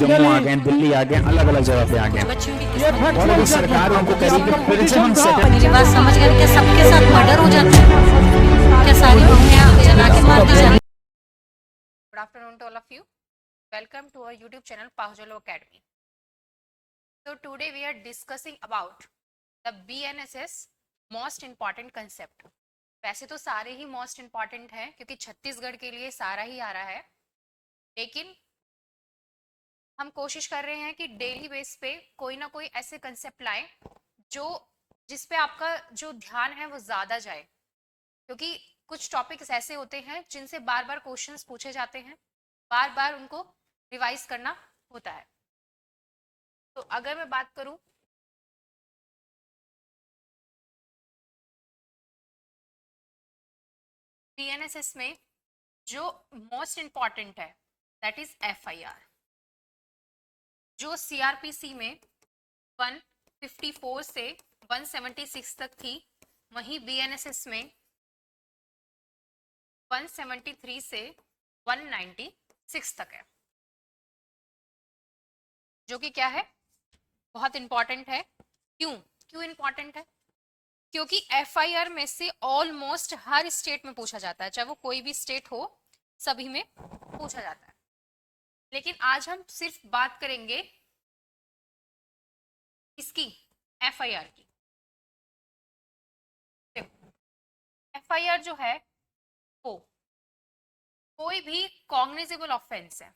जम्मू आ गए, दिल्ली आ गए, अलग अलग जगह पे आ गए, और अभी सरकार उनको करेगी फिर से हम मेरी बात समझ गए? क्या सबके साथ मर्डर हो जाता है? क्या सारी बहुएं जला के मार दी जाती? Good afternoon to all of you. Welcome to our YouTube channel Pahujalo Academy. So today we are discussing about the BNSS most important concept. वैसे तो सारे ही most important हैं क्योंकि छत्तीसगढ़ के लिए सारा ही आ रहा है, लेकिन हम कोशिश कर रहे हैं कि डेली बेस पे कोई ना कोई ऐसे कंसेप्ट लाएं जो जिस पे आपका जो ध्यान है वो ज़्यादा जाए, क्योंकि कुछ टॉपिक्स ऐसे होते हैं जिनसे बार बार क्वेश्चंस पूछे जाते हैं, बार बार उनको रिवाइज करना होता है। तो अगर मैं बात करूं बीएनएसएस में जो मोस्ट इंपॉर्टेंट है दैट इज एफआईआर, जो सीआरपीसी में 154 से 176 तक थी, वहीं बीएनएसएस में 173 से 196 तक है, जो कि क्या है, बहुत इंपॉर्टेंट है। क्यों इंपॉर्टेंट है? क्योंकि एफआईआर में से ऑलमोस्ट हर स्टेट में पूछा जाता है, चाहे वो कोई भी स्टेट हो, सभी में पूछा जाता है। लेकिन आज हम सिर्फ बात करेंगे इसकी, एफआईआर की। एफआईआर जो है वो कोई भी कॉग्निजेबल ऑफेंस है।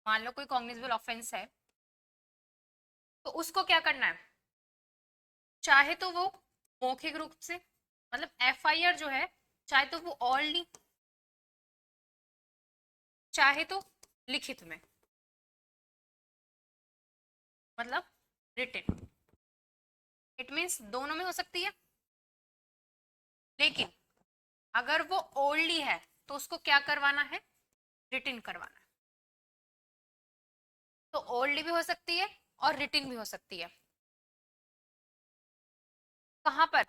मान लो कोई कॉग्निजेबल ऑफेंस है तो उसको क्या करना है, चाहे तो वो मौखिक रूप से, मतलब एफआईआर जो है, चाहे तो वो ऑरली, चाहे तो लिखित में, मतलब रिटन। इट मीन्स दोनों में हो सकती है। लेकिन अगर वो ओरली है तो उसको क्या करवाना है, रिटन करवाना है। तो ओरली भी हो सकती है और रिटन भी हो सकती है। कहां पर?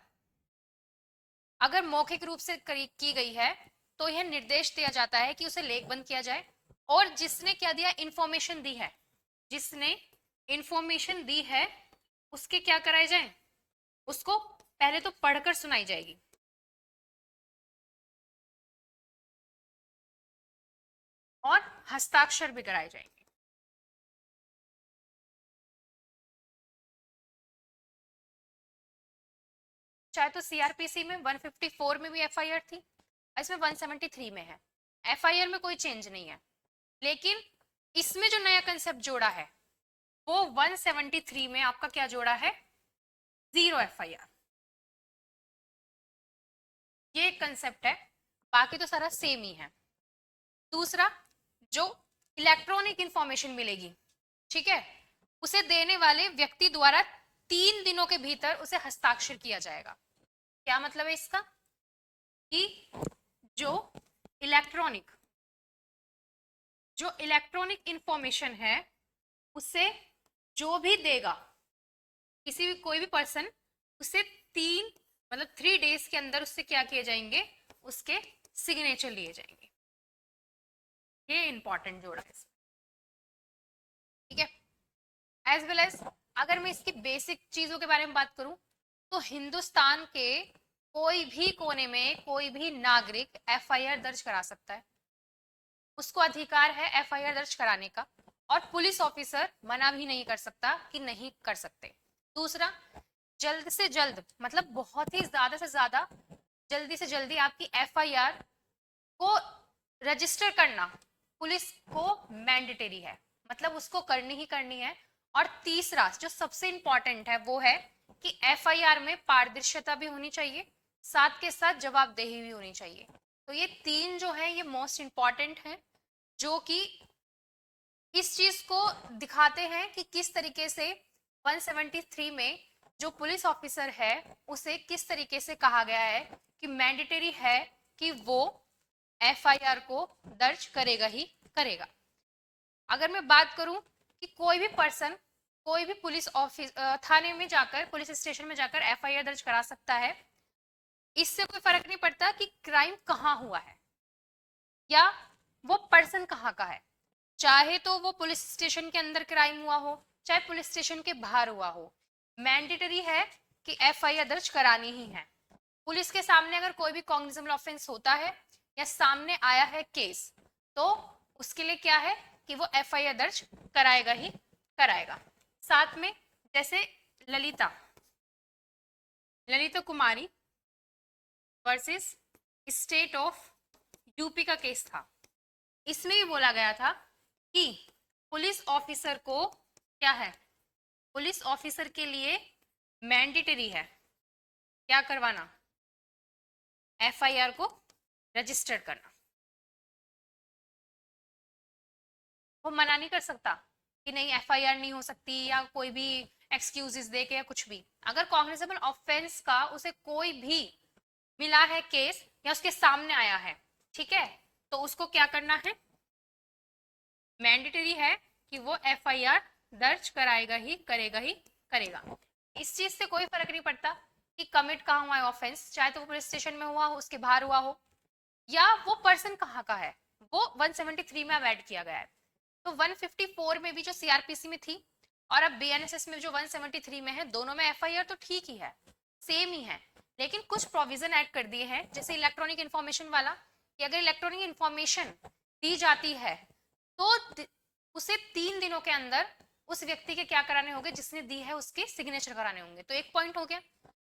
अगर मौखिक रूप से की गई है तो यह निर्देश दिया जाता है कि उसे लेखबंद किया जाए, और जिसने क्या दिया, इंफॉर्मेशन दी है, जिसने इंफॉर्मेशन दी है उसके क्या कराए जाए, उसको पहले तो पढ़कर सुनाई जाएगी, और हस्ताक्षर भी कराए जाएंगे। चाहे तो सीआरपीसी में 154 में भी एफआईआर थी, इसमें 173 में है, एफआईआर में कोई चेंज नहीं है। लेकिन इसमें जो नया कंसेप्ट जोड़ा है वो 173 में आपका क्या जोड़ा है, 0 एफआईआर। ये एक कंसेप्ट है, बाकी तो सारा सेम ही है। दूसरा, जो इलेक्ट्रॉनिक इंफॉर्मेशन मिलेगी, ठीक है, उसे देने वाले व्यक्ति द्वारा 3 दिनों के भीतर उसे हस्ताक्षर किया जाएगा। क्या मतलब है इसका, कि जो इलेक्ट्रॉनिक इंफॉर्मेशन है उसे जो भी देगा, किसी भी कोई भी पर्सन, उसे 3 डेज के अंदर उससे क्या किए जाएंगे, उसके सिग्नेचर लिए जाएंगे। ये इंपॉर्टेंट जोड़ा है, ठीक है। एज वेल एज अगर मैं इसकी बेसिक चीजों के बारे में बात करूं तो हिंदुस्तान के कोई भी कोने में कोई भी नागरिक एफआईआर दर्ज करा सकता है, उसको अधिकार है एफआईआर दर्ज कराने का, और पुलिस ऑफिसर मना भी नहीं कर सकता कि नहीं कर सकते। दूसरा, जल्द से जल्द, मतलब बहुत ही ज्यादा से ज्यादा जल्दी से जल्दी आपकी एफआईआर को रजिस्टर करना पुलिस को मैंडेटरी है, मतलब उसको करनी ही करनी है। और तीसरा जो सबसे इंपॉर्टेंट है वो है कि एफआईआर में पारदर्शिता भी होनी चाहिए, साथ के साथ जवाबदेही भी होनी चाहिए। तो ये 3 जो है ये मोस्ट इंपॉर्टेंट है, जो कि इस चीज को दिखाते हैं कि किस तरीके से 173 में जो पुलिस ऑफिसर है उसे किस तरीके से कहा गया है कि मैंडेटरी है कि वो एफआईआर को दर्ज करेगा ही करेगा। अगर मैं बात करूं कि कोई भी पर्सन कोई भी पुलिस ऑफिस थाने में जाकर, पुलिस स्टेशन में जाकर एफआईआर दर्ज करा सकता है, इससे कोई फर्क नहीं पड़ता कि क्राइम कहां हुआ है या वो पर्सन कहां का है। चाहे तो वो पुलिस स्टेशन के अंदर क्राइम हुआ हो चाहे पुलिस स्टेशन के बाहर हुआ हो, मैंडेटरी है कि एफआईआर दर्ज करानी ही है। पुलिस के सामने अगर कोई भी कॉग्निजेबल ऑफेंस होता है या सामने आया है केस, तो उसके लिए क्या है कि वो एफआईआर दर्ज कराएगा ही कराएगा। साथ में जैसे ललिता कुमारी वर्सेस स्टेट ऑफ यूपी का केस था, इसमें भी बोला गया था कि पुलिस ऑफिसर को क्या है, पुलिस ऑफिसर के लिए मैंडेटरी है क्या करवाना, एफआईआर को रजिस्टर करना। वो मना नहीं कर सकता कि नहीं एफआईआर नहीं हो सकती या कोई भी एक्सक्यूजेस दे के या कुछ भी। अगर कॉग्निजेबल ऑफेंस का उसे कोई भी मिला है केस या उसके सामने आया है, ठीक है, तो उसको क्या करना है, मैंडेटरी है कि वो एफआईआर दर्ज कराएगा ही करेगा। इस चीज से कोई फर्क नहीं पड़ता कि कमिट कहाँ हुआ है ऑफेंस, चाहे तो वो पुलिस स्टेशन में हुआ हो, उसके बाहर हुआ हो, या वो पर्सन कहाँ का है, वो 173 में अब ऐड किया गया है। तो 154 में भी जो सीआरपीसी में थी और अब बीएनएसएस में जो 173 में है, दोनों में एफआईआर तो ठीक ही है, सेम ही है, लेकिन कुछ प्रोविजन ऐड कर दिए हैं, जैसे इलेक्ट्रॉनिक इंफॉर्मेशन वाला, कि अगर इलेक्ट्रॉनिक इंफॉर्मेशन दी जाती है तो उसे 3 दिनों के अंदर उस व्यक्ति के क्या कराने होंगे, जिसने दी है उसके सिग्नेचर कराने होंगे। तो एक पॉइंट हो गया।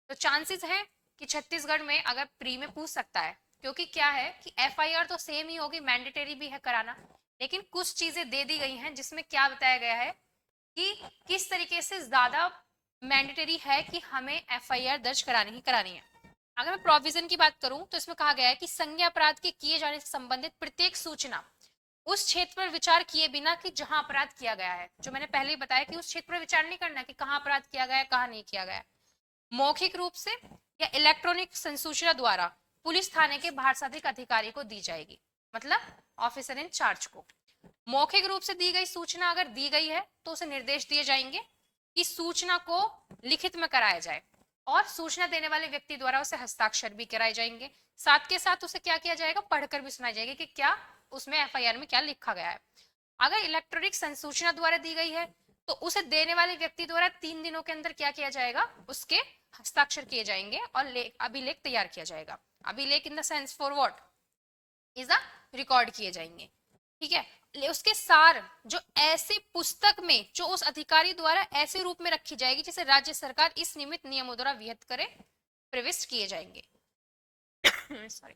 तो चांसेस है कि छत्तीसगढ़ में अगर प्री में पूछ सकता है, क्योंकि क्या है कि एफआईआर तो सेम ही होगी, मैंडेटरी भी है कराना, लेकिन कुछ चीजें दे दी गई हैं जिसमें क्या बताया गया है कि किस तरीके से ज्यादा मैंडेटरी है कि हमें एफआईआर दर्ज करानी ही करानी है। अगर मैं प्रोविजन की बात करूं तो इसमें कहा गया है कि संज्ञा अपराध के किए जाने से संबंधित प्रत्येक सूचना उस क्षेत्र पर विचार किए बिना कि जहां अपराध किया गया है, जो मैंने पहले ही बताया कि उस क्षेत्र पर विचार नहीं करना कि कहां अपराध किया गया है कहां नहीं किया गया है, मौखिक रूप से या इलेक्ट्रॉनिक संसूचना द्वारा पुलिस थाने के भारसाधिक अधिकारी को दी जाएगी, मतलब ऑफिसर इन चार्ज को। मौखिक रूप से दी गई सूचना अगर दी गई है तो उसे निर्देश दिए जाएंगे कि सूचना को लिखित में कराया जाए और सूचना देने वाले व्यक्ति द्वारा उसे हस्ताक्षर भी कराए जाएंगे। साथ के साथ उसे क्या किया जाएगा, पढ़कर भी सुनाई जाएगी कि क्या उसमें एफआईआर में क्या लिखा गया है। अगर इलेक्ट्रॉनिक संसूचना द्वारा दी गई है तो उसे देने वाले व्यक्ति द्वारा 3 दिनों के अंदर क्या किया जाएगा, उसके हस्ताक्षर किए जाएंगे और अभिलेख तैयार किया जाएगा। अभिलेख in the sense for what is a record किए जाएंगे, ठीक है। उसके सार जो ऐसे पुस्तक में जो उस अधिकारी द्वारा ऐसे रूप में रखी जाएगी जिसे राज्य सरकार इस निमित्त नियमों द्वारा विहित करे प्रविष्ट किए जाएंगे। सॉरी।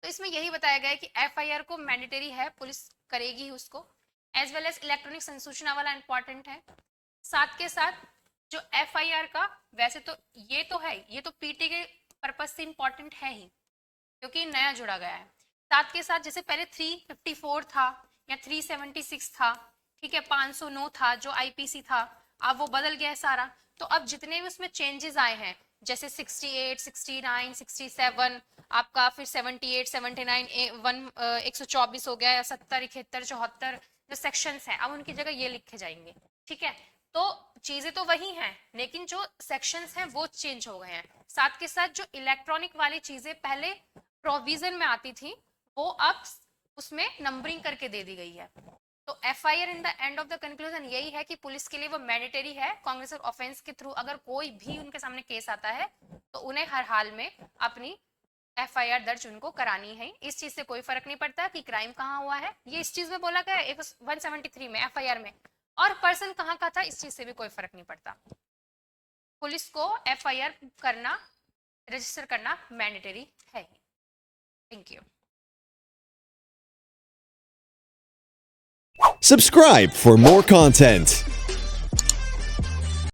तो इसमें यही बताया गया है कि एफआईआर को मैंडेटरी है, पुलिस करेगी उसको, एज वेल एज इलेक्ट्रॉनिक संसूचना वाला इंपॉर्टेंट है। साथ के साथ जो एफआईआर का वैसे तो ये तो पीटी के पर्पज से इंपॉर्टेंट है ही क्योंकि नया जुड़ा गया है। साथ के साथ जैसे पहले 354 था या 376 था, ठीक है, 509 था जो आईपीसी था, अब वो बदल गया है सारा। तो अब जितने भी उसमें चेंजेस आए हैं जैसे 68, 69, 67 आपका, फिर 78, 79, 124 हो गया या 70, 71, 74 जो सेक्शंस हैं, अब उनकी जगह ये लिखे जाएंगे, ठीक है। तो चीजें तो वही हैं लेकिन जो सेक्शंस हैं वो चेंज हो गए हैं। साथ के साथ जो इलेक्ट्रॉनिक वाली चीजें पहले प्रोविजन में आती थी वो अब उसमें नंबरिंग करके दे दी गई है। तो FIR in the end of the conclusion यही है कि पुलिस के लिए वो मैंडेटरी है। कांग्रेस ऑफेंस के थ्रू अगर कोई भी उनके सामने केस आता है तो उन्हें हर हाल में अपनी एफआईआर दर्ज उनको करानी है। इस चीज से कोई फर्क नहीं पड़ता कि क्राइम कहाँ हुआ है, ये इस चीज में बोला गया है 173 में एफआईआर में, और पर्सन कहाँ का था इस चीज से भी कोई फर्क नहीं पड़ता। पुलिस को एफआईआर करना, रजिस्टर करना मैंडेटरी है। Thank you. Subscribe for more content.